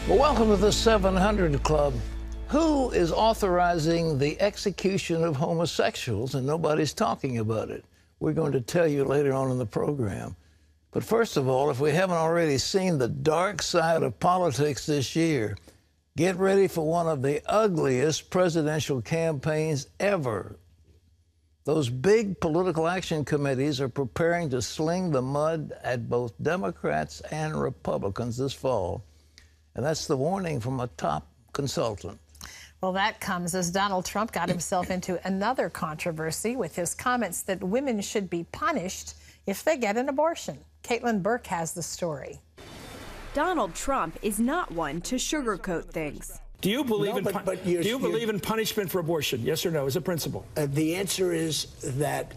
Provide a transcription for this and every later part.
Well, welcome to the 700 Club. Who is authorizing the execution of homosexuals and nobody's talking about it? We're going to tell you later on in the program. But first of all, if we haven't already seen the dark side of politics this year, get ready for one of the ugliest presidential campaigns ever. Those big political action committees are preparing to sling the mud at both Democrats and Republicans this fall. And that's the warning from a top consultant. Well, that comes as Donald Trump got himself into another controversy with his comments that women should be punished if they get an abortion. Caitlin Burke has the story. Donald Trump is not one to sugarcoat things. Do you believe in punishment for abortion? Yes or no, as a principle? The answer is that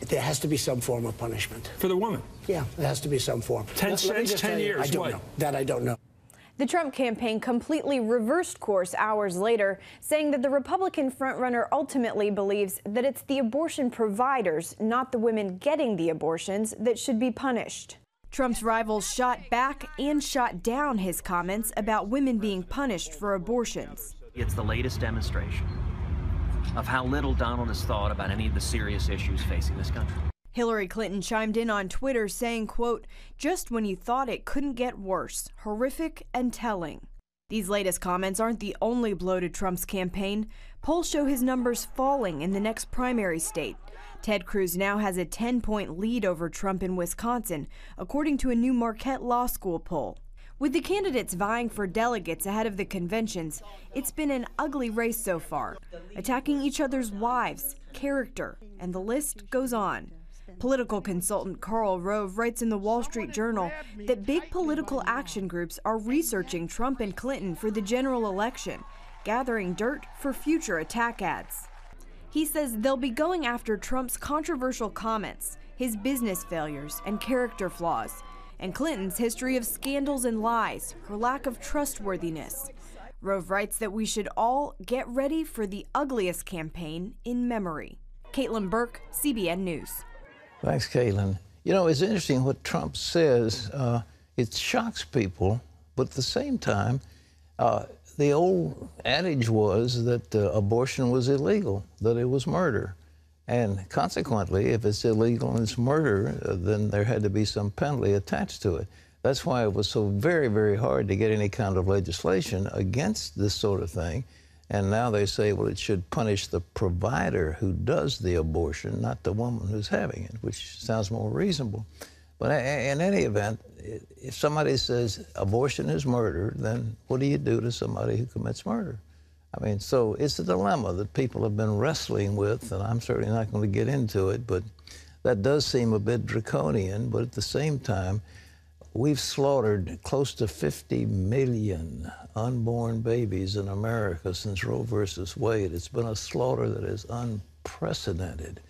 there has to be some form of punishment. For the woman? Yeah, there has to be some form. 10 cents, 10 years, I don't know. That I don't know. The Trump campaign completely reversed course hours later, saying that the Republican frontrunner ultimately believes that it's the abortion providers, not the women getting the abortions, that should be punished. Trump's rivals shot back and shot down his comments about women being punished for abortions. It's the latest demonstration of how little Donald has thought about any of the serious issues facing this country. Hillary Clinton chimed in on Twitter saying, quote, "Just when you thought it couldn't get worse, horrific and telling." These latest comments aren't the only blow to Trump's campaign. Polls show his numbers falling in the next primary state. Ted Cruz now has a 10-point lead over Trump in Wisconsin, according to a new Marquette Law School poll. With the candidates vying for delegates ahead of the conventions, it's been an ugly race so far, attacking each other's wives, character, and the list goes on. Political consultant Karl Rove writes in the Wall Street Journal that big political action groups are researching Trump and Clinton for the general election, gathering dirt for future attack ads. He says they'll be going after Trump's controversial comments, his business failures and character flaws, and Clinton's history of scandals and lies, her lack of trustworthiness. Rove writes that we should all get ready for the ugliest campaign in memory. Caitlin Burke, CBN News. Thanks, Caitlin. You know, it's interesting what Trump says. It shocks people, but at the same time, the old adage was that abortion was illegal, that it was murder. And consequently, if it's illegal and it's murder, then there had to be some penalty attached to it. That's why it was so very, very hard to get any kind of legislation against this sort of thing. And now they say, well, it should punish the provider who does the abortion, not the woman who's having it, which sounds more reasonable. But in any event, if somebody says abortion is murder, then what do you do to somebody who commits murder? I mean, so it's a dilemma that people have been wrestling with, and I'm certainly not going to get into it, but that does seem a bit draconian. But at the same time, we've slaughtered close to 50 million unborn babies in America since Roe versus Wade. It's been a slaughter that is unprecedented.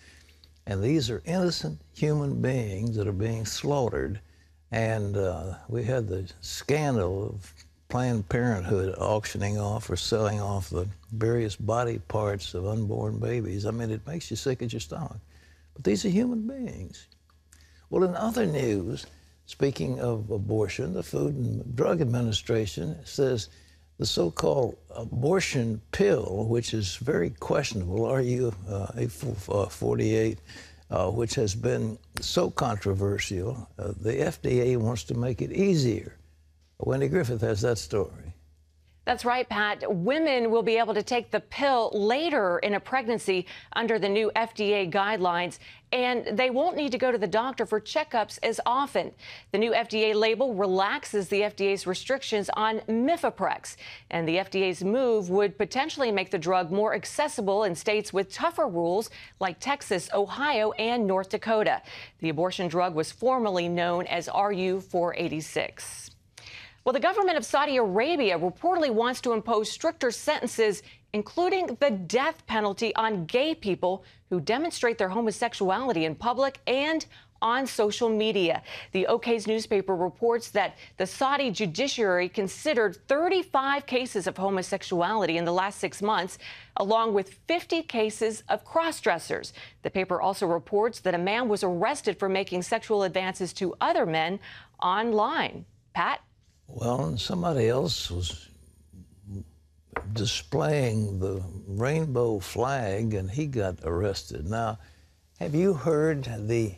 And these are innocent human beings that are being slaughtered. And we had the scandal of Planned Parenthood auctioning off or selling off the various body parts of unborn babies. I mean, it makes you sick at your stomach. But these are human beings. Well, in other news, speaking of abortion, the Food and Drug Administration says the so-called abortion pill, which is very questionable, RU-848, which has been so controversial, the FDA wants to make it easier. Wendy Griffith has that story. That's right, Pat. Women will be able to take the pill later in a pregnancy under the new FDA guidelines, and they won't need to go to the doctor for checkups as often. The new FDA label relaxes the FDA's restrictions on Mifeprex, and the FDA's move would potentially make the drug more accessible in states with tougher rules like Texas, Ohio, and North Dakota. The abortion drug was formerly known as RU-486. Well, the government of Saudi Arabia reportedly wants to impose stricter sentences, including the death penalty on gay people who demonstrate their homosexuality in public and on social media. The OK's newspaper reports that the Saudi judiciary considered 35 cases of homosexuality in the last 6 months, along with 50 cases of cross-dressers. The paper also reports that a man was arrested for making sexual advances to other men online. Pat? Well, and somebody else was displaying the rainbow flag, and he got arrested. Now, have you heard the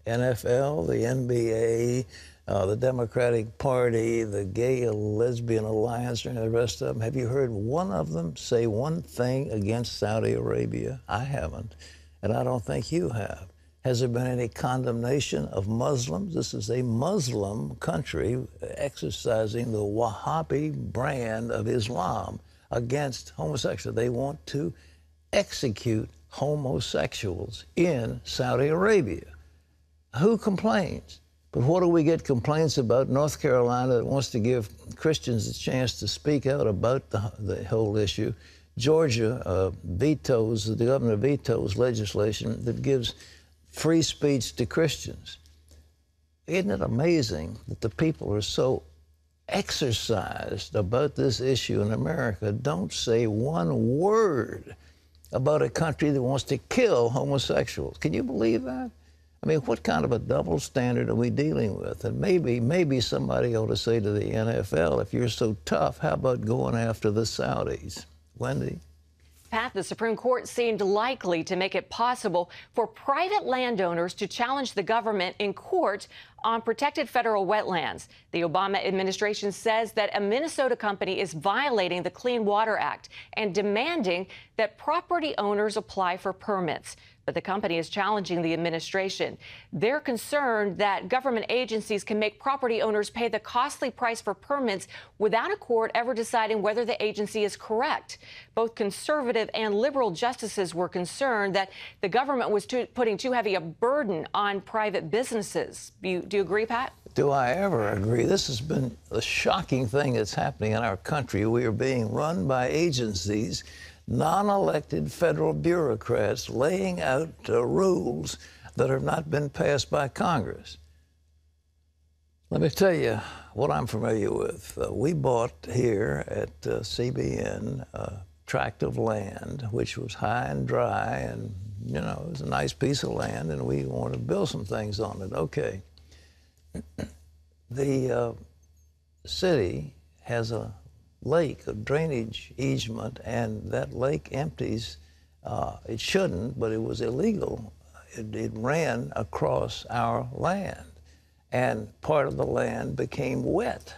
NFL, the NBA, the Democratic Party, the Gay Lesbian Alliance, and the rest of them, have you heard one of them say one thing against Saudi Arabia? I haven't, and I don't think you have. Has there been any condemnation of Muslims? This is a Muslim country exercising the Wahhabi brand of Islam against homosexuals. They want to execute homosexuals in Saudi Arabia. Who complains? But what do we get complaints about? North Carolina that wants to give Christians a chance to speak out about the whole issue. Georgia the governor vetoes legislation that gives free speech to Christians. Isn't it amazing that the people are so exercised about this issue in America, don't say one word about a country that wants to kill homosexuals? Can you believe that? I mean, what kind of a double standard are we dealing with? And maybe somebody ought to say to the NFL, if you're so tough, how about going after the Saudis? Wendy? Pat, the Supreme Court seemed likely to make it possible for private landowners to challenge the government in court on protected federal wetlands. The Obama administration says that a Minnesota company is violating the Clean Water Act and demanding that property owners apply for permits. But the company is challenging the administration. They're concerned that government agencies can make property owners pay the costly price for permits without a court ever deciding whether the agency is correct. Both conservative and liberal justices were concerned that the government was putting too heavy a burden on private businesses. Do you agree, Pat? Do I ever agree? This has been a shocking thing that's happening in our country. We are being run by agencies, non-elected federal bureaucrats laying out rules that have not been passed by Congress. Let me tell you what I'm familiar with. We bought here at CBN a tract of land which was high and dry, and you know, it was a nice piece of land, and we wanted to build some things on it. Okay. The city has a lake, a drainage easement, and that lake empties. It shouldn't, but it was illegal. It ran across our land, and part of the land became wet.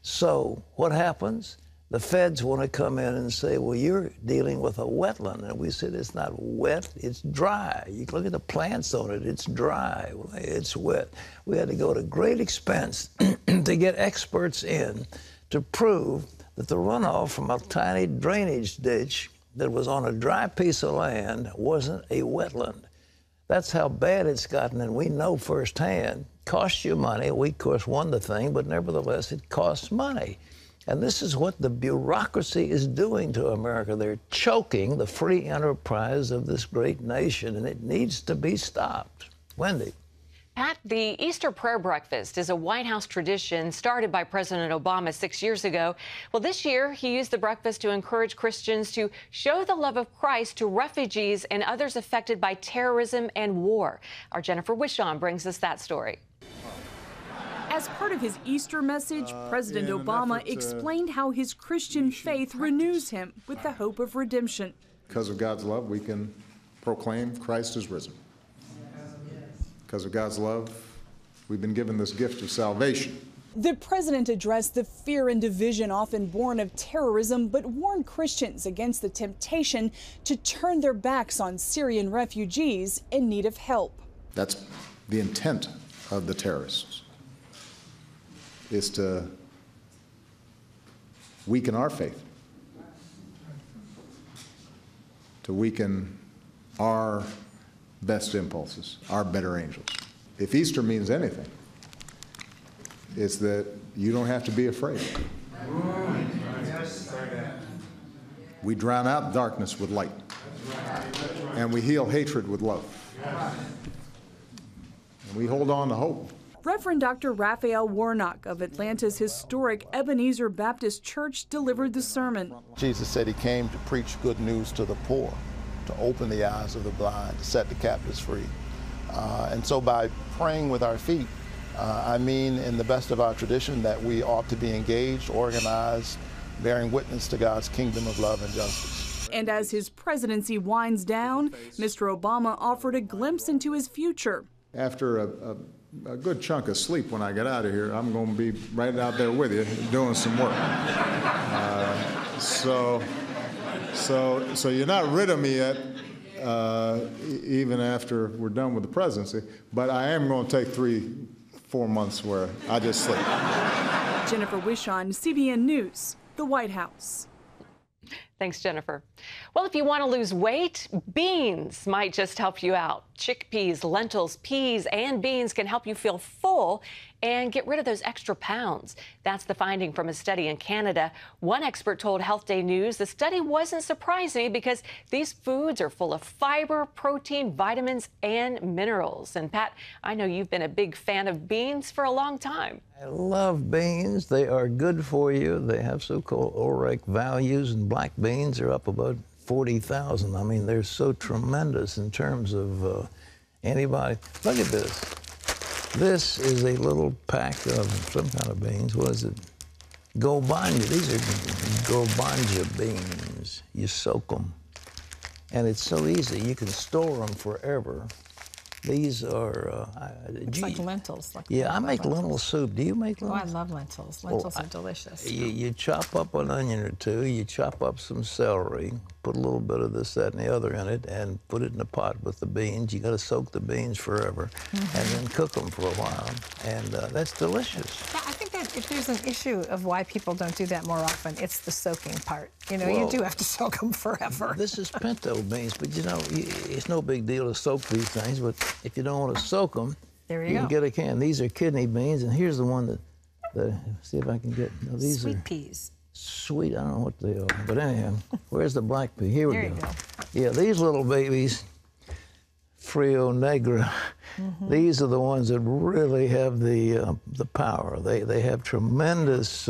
So what happens? The feds want to come in and say, well, you're dealing with a wetland. And we said, it's not wet, it's dry. You can look at the plants on it, it's dry, it's wet. We had to go to great expense to get experts in to prove that the runoff from a tiny drainage ditch that was on a dry piece of land wasn't a wetland. That's how bad it's gotten, and we know firsthand. Costs you money. We, of course, won the thing, but nevertheless, it costs money. And this is what the bureaucracy is doing to America. They're choking the free enterprise of this great nation, and it needs to be stopped. Wendy. Pat, the Easter prayer breakfast is a White House tradition started by President Obama 6 years ago. Well, this year, he used the breakfast to encourage Christians to show the love of Christ to refugees and others affected by terrorism and war. Our Jennifer Wishon brings us that story. As part of his Easter message, President Obama explained how his Christian faith renews him with the hope of redemption. Because of God's love, we can proclaim Christ is risen. Because of God's love, we've been given this gift of salvation. The president addressed the fear and division often born of terrorism, but warned Christians against the temptation to turn their backs on Syrian refugees in need of help. That's the intent of the terrorists, is to weaken our faith, to weaken our best impulses, our better angels. If Easter means anything, it's that you don't have to be afraid. We drown out darkness with light, and we heal hatred with love, and we hold on to hope. Reverend Dr. Raphael Warnock of Atlanta's historic Ebenezer Baptist Church delivered the sermon. Jesus said he came to preach good news to the poor, to open the eyes of the blind, to set the captives free. And so by praying with our feet, I mean, in the best of our tradition, that we ought to be engaged, organized, bearing witness to God's kingdom of love and justice. And as his presidency winds down, Mr. Obama offered a glimpse into his future. After a good chunk of sleep when I get out of here, I'm going to be right out there with you doing some work. So you're not rid of me yet, even after we're done with the presidency, but I am going to take 3-4 months where I just sleep. Jennifer Wishon, CBN News, the White House. Thanks, Jennifer. Well, if you want to lose weight, beans might just help you out. Chickpeas, lentils, peas, and beans can help you feel full and get rid of those extra pounds. That's the finding from a study in Canada. One expert told Health Day News the study wasn't surprising because these foods are full of fiber, protein, vitamins, and minerals. And Pat, I know you've been a big fan of beans for a long time. I love beans. They are good for you. They have so-called ORAC values, and black beans are up about 40,000. I mean, they're so tremendous in terms of antibodies. Look at this. This is a little pack of some kind of beans. What is it? Gobanja. These are Gobanja beans. You soak them. And it's so easy. You can store them forever. These are... it's like lentils. Yeah, I make lentil soup. Do you make lentils? Oh, I love lentils. Lentils are delicious. You chop up an onion or two, you chop up some celery, put a little bit of this, that, and the other in it, and put it in a pot with the beans. You got to soak the beans forever, and then cook them for a while, and that's delicious. Yeah, I think that if there's an issue of why people don't do that more often, it's the soaking part. You know, you do have to soak them forever. This is pinto beans, but you know, it's no big deal to soak these things, but if you don't want to soak them, you can get a can. These are kidney beans, and here's the one that see if I can get. No, these sweet peas. Sweet, I don't know what they are, but anyhow, where's the black pea? Here we There go. you go. Yeah, these little babies, Frio Negra, these are the ones that really have the power. They have tremendous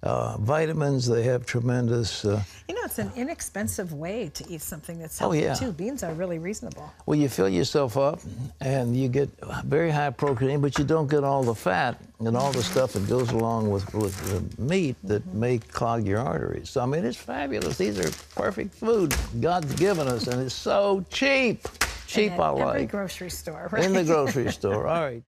vitamins. They have tremendous. You know, it's an inexpensive way to eat something that's healthy too. Beans are really reasonable. Well, you fill yourself up, and you get very high protein, but you don't get all the fat and all the stuff that goes along with the meat that may clog your arteries. So I mean, it's fabulous. These are perfect food God's given us, and it's so cheap. Cheap, I like. Every grocery store, right? In the grocery store. All right.